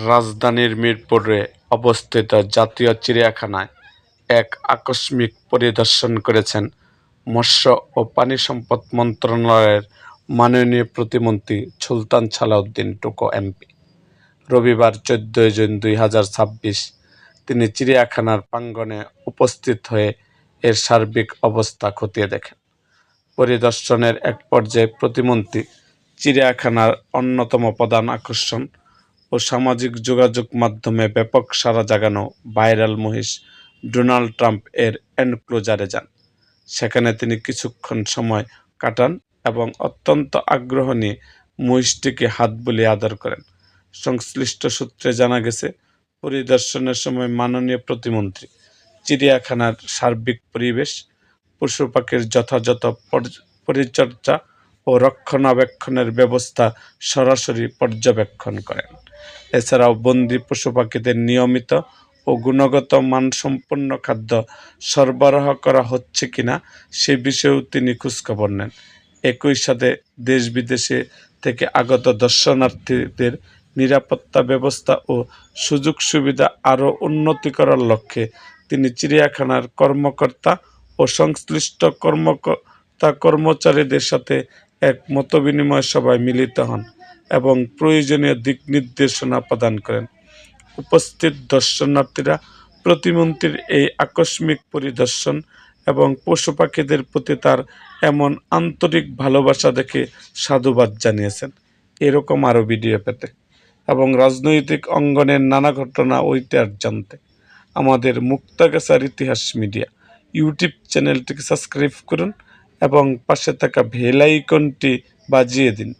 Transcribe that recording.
রাজধানীর মিরপুরে অবস্থিত জাতীয় চিড়িয়াখানায় এক আকস্মিক পরিদর্শন করেছেন মৎস্য ও পানি সম্পদ মন্ত্রণালয়ের মাননীয় প্রতিমন্ত্রী সুলতান সালাউদ্দিন টুকু এমপি। রবিবার 14 জুন 2026 তিনি চিড়িয়াখানার প্রাঙ্গণে উপস্থিত হয়ে এর সার্বিক অবস্থা খতিয়ে দেখেন। পরিদর্শনের এক পর্যায়ে প্রতিমন্ত্রী চিড়িয়াখানার অন্যতম প্রধান আকর্ষণ ও সামাজিক যোগাযোগ মাধ্যমে ব্যাপক সাড়া জাগানো ভাইরাল মহিষ ডোনাল্ড ট্রাম্প এর এনক্লোজারে যান। সেখানে তিনি কিছুক্ষণ সময় কাটান এবং অত্যন্ত আগ্রহ নিয়ে মহিষটিকে হাত বুলিয়ে আদর করেন। সংশ্লিষ্ট সূত্রে জানা গেছে, পরিদর্শনের সময় মাননীয় প্রতিমন্ত্রী চিড়িয়াখানার সার্বিক পরিবেশ, পশু পাখির যথাযথ পরিচর্যা ও রক্ষণাবেক্ষণের ব্যবস্থা সরাসরি পর্যবেক্ষণ করেন। এছাড়াও বন্দি পশু পাখিদের নিয়মিত ও গুণগত মানসম্পন্ন খাদ্য সরবরাহ করা হচ্ছে কিনা সে বিষয়েও তিনি খোঁজখবর নেন। একই সাথে দেশ বিদেশে থেকে আগত দর্শনার্থীদের নিরাপত্তা ব্যবস্থা ও সুযোগ সুবিধা আরও উন্নতি করার লক্ষ্যে তিনি চিড়িয়াখানার কর্মকর্তা ও সংশ্লিষ্ট কর্মচারীদের সাথে এক মতবিনিময় সভায় মিলিত হন এবং প্রয়োজনীয় দিক নির্দেশনা প্রদান করেন। উপস্থিত দর্শনার্থীরা প্রতিমন্ত্রীর এই আকস্মিক পরিদর্শন এবং পশু পাখিদের প্রতি তার এমন আন্তরিক ভালোবাসা দেখে সাধুবাদ জানিয়েছেন। এরকম আরও ভিডিও পেতে এবং রাজনৈতিক অঙ্গনের নানা ঘটনা ও ইতিহাস জানতে আমাদের মুক্তাগাছার ইতিহাস মিডিয়া ইউটিউব চ্যানেলটিকে সাবস্ক্রাইব করুন এবং পাশে থাকা বেল আইকনটি বাজিয়ে দিন।